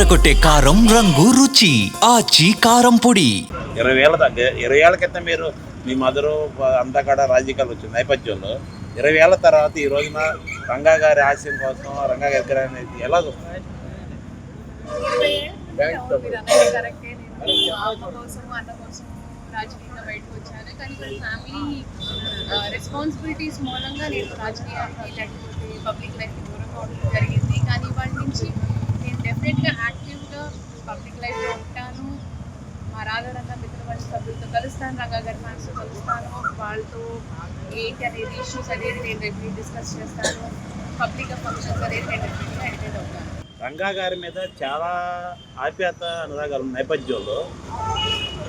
అదరకొట్టే కారం రంగు రుచి ఆచి కారం పొడి. 20 ఏళ్ల క్రితం మీరు మీ మదరు అంతా కూడా రాజకీయాలు వచ్చిన నేపథ్యంలో 20 ఏళ్ల తర్వాత ఈ రోజున రంగా గారి ఆశయం కోసం రంగా గారి విగ్రహం అనేది ఎలా చూస్తారు? రాజకీయంగా బయటకు వచ్చాను, కానీ కొన్ని ఫ్యామిలీ రెస్పాన్సిబిలిటీస్ మూలంగా నేను రాజకీయానికి లేకపోతే పబ్లిక్ లైఫ్కి దూరంగా ఉండడం జరిగింది. కానీ వాటి నుంచి నేను డెఫినెట్గా యాక్టివ్గా పబ్లిక్ లైఫ్లో ఉంటాను. మా రాధారంగ మిత్రమండలి సభ్యులతో కలుస్తాను, రంగా గారి ఫ్యాన్స్తో కలుస్తాను. వాళ్ళతో ఏంటి అనేది ఇష్యూస్ అనేది నేను డెఫినెట్లీ డిస్కస్ చేస్తాను. పబ్లిక్ ఫంక్షన్స్ అనేది నేను డెఫినెట్గా అటెండ్ అవుతాను. రంగా గారి మీద చాలా ఆప్యాయత అనురాగాలు నేపథ్యంలో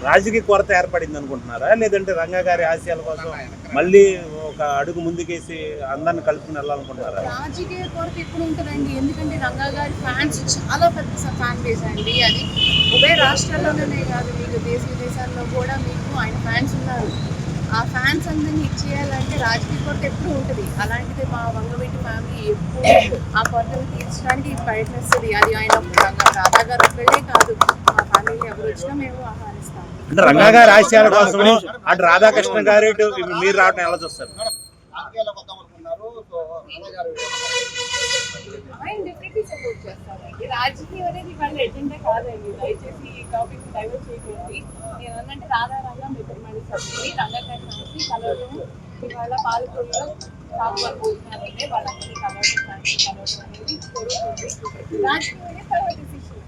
రాజకీయ కొరత ఏర్పడింది అనుకుంటున్నారా, లేదంటే రంగా గారి ఆశయాల కోసం మళ్ళీ ఒక అడుగు ముందుకేసి అందరిని కలుపుకుని వెళ్ళాలనుకుంటున్నారా? రాజకీయ కొరత ఎప్పుడు ఉంటుందండి, ఎందుకంటే రంగా గారి ఫ్యాన్స్ చాలా పెద్ద ఫ్యాన్ బేస్ అండి. అది ఉభయ రాష్ట్రాల్లోనే కాదు, మీకు దేశ విదేశాల్లో కూడా మీకు ఆయన ఫ్యాన్స్ ఉన్నారు. ఆ ఫ్యాన్స్ అందరినీ ఇచ్చేయాలంటే రాజకీయ కొరత ఎప్పుడు ఉంటుంది. అలాంటిది మా వంగవీటి ఫ్యామిలీ ఎప్పుడు ఆ కొరతను తీర్చడానికి ప్రయత్నిస్తుంది. అది ఆయన రాధా గారు ఒక్కళ్ళే కాదు, మా ఫ్యామిలీ ఎవరు వచ్చినా మేము ఆహ్వానిస్తాం. అంటే రంగా గారి ఆశయాల కోసం అటు రాధాకృష్ణ గారు ఇటు మీరు రావడం ఎలా చూస్తారు? ఆయన డెఫినెట్లీ సపోర్ట్ చేస్తారండి. రాజకీయం అనేది వాళ్ళ ఎజెండా కాదండి, దయచేసి ఈ టాపిక్ డైవర్ట్ చేయకండి. నేను అన్నట్టు రాధారంగా మిత్రమండలి సభ్యుని రంగా గారి ఫ్యాన్స్ని కలవడం, ఇవాళ పాలకొల్లో కాపులు పోతున్నారంటే వాళ్ళందరినీ కలవడం అనేది జరుగుతుంది. రాజకీయం అనేది తర్వాత డిసిషన్.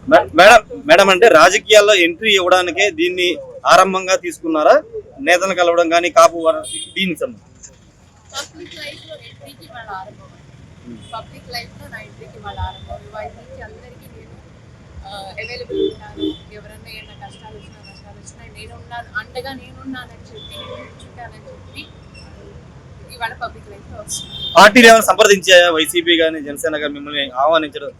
మేడం అంటే రాజకీయాల్లో ఎంట్రీ ఇవ్వడానికే దీన్ని ఆరంభంగా తీసుకున్నారా? నేతలు కలవడం కానీ కాపు దీనికి పబ్లిక్ లైఫ్ లో ఎంట్రీకి వాళ్ళ ఆరంభం, పబ్లిక్ లైఫ్ లో నా ఎంట్రీకి వాళ్ళ ఆరంభం. వాటి నుంచి అందరికీ నేను అవైలబుల్ ఉంటాను. ఎవరన్నా ఏమైనా కష్టాలు వచ్చినా నష్టాలు వచ్చినా నేనున్నాను, అండగా నేనున్నానని చెప్పి నేను కూర్చుంటానని చెప్పి ఇవాళ పబ్లిక్ లైఫ్ లో వస్తుంది. పార్టీలు ఏమైనా సంప్రదించాయా? వైసీపీ కానీ జనసేన కానీ మిమ్మల్ని ఆహ్వానించడం?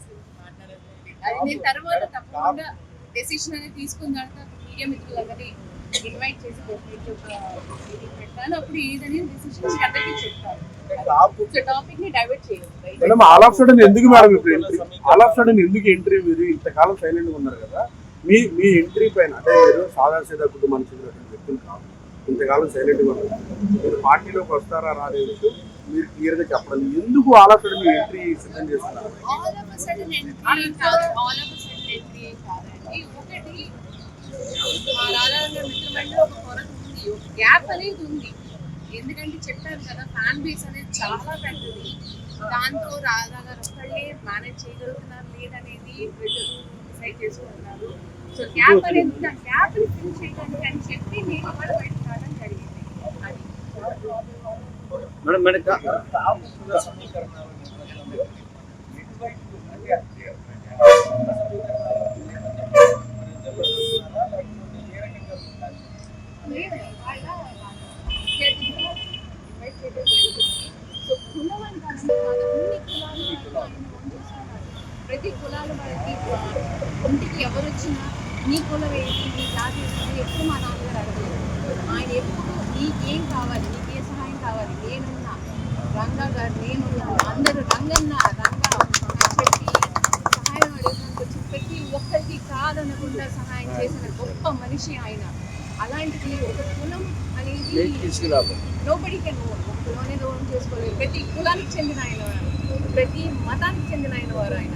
అది నేను తర్వాత తప్పకుండా డెసిషన్ అనేది తీసుకున్న తర్వాత మీడియా మిత్రులందరినీ ఇన్వైట్ చేసి మీటింగ్ పెట్టాను. అప్పుడు ఏదైనా డెసిషన్ అందరికీ చెప్తాను. సో టాపిక్ ని డైవర్ట్ చేయాలి. ఆల్ ఆఫ్ సడన్ ఎందుకు మేడం ఆల్ ఆఫ్ సడన్ ఎందుకు ఎంట్రీ? మీరు ఇంతకాలం సైలెంట్ గా ఉన్నారు కదా, మీ ఎంట్రీ పైన అంటే మీరు సాధారణ సేదా కుటుంబానికి చెందినటువంటి వ్యక్తులు కాదు, ఇంతకాలం సైలెంట్ గా ఉన్నారు. మీరు పార్టీలోకి వస్తారా రాదే మీరు క్లియర్ గా చెప్పడం, ఎందుకు ఆల్ ఆఫ్ సడన్ మీరు ఎంట్రీ సిద్ధం చేస్తున్నారు? ఆల్ ఆఫ్ సడన్ ఎంట్రీ కాదండి. ఒకటి మా రాధారంగ మిత్రమండలిలో ఒక కొరత ఉంది, ఒక గ్యాప్ అనేది ఉంది. ఎందుకంటే చెప్పారు కదా, ఫ్యాన్ బేస్ అనేది చాలా పెద్దది. దాంతో రాధా గారు ఒక్కళ్ళే మేనేజ్ చేయగలుగుతున్నారు లేదనేది ప్రజలు డిసైడ్ చేసుకుంటున్నారు. సో గ్యాప్ అనేది ఉంది, ఆ గ్యాప్ ని ఫిల్ చేయడానికి అని చెప్పి నేను కూడా బయటకు రావడం జరిగింది. అది ప్రతి కులాల వాళ్ళకి ఇంటికి ఎవరు వచ్చినా నీ కులం ఏంటి, నీ జాతి ఏంటి ఎప్పుడు మా నాన్నగారు అడగలేదు. ఆయన ఎప్పుడు నీకేం కావాలి, నీకే సహాయం కావాలి, నేనున్నా, రంగా గారు నేనున్నా, అందరూ రంగన్న రంగా చెప్పి సహాయం అడిగినందుకు వచ్చి ప్రతి ఒక్కరికి కాదనకుండా సహాయం చేసిన గొప్ప మనిషి ఆయన. అలాంటిది ఒక కులం అనేది నోబడీ కెన్ ఓన్, ఒక కులం అనేది ఓన్ చేసుకోలేదు. ప్రతి కులానికి చెందిన ఆయన, ప్రతి మతానికి చెందిన ఆయన వారు ఆయన.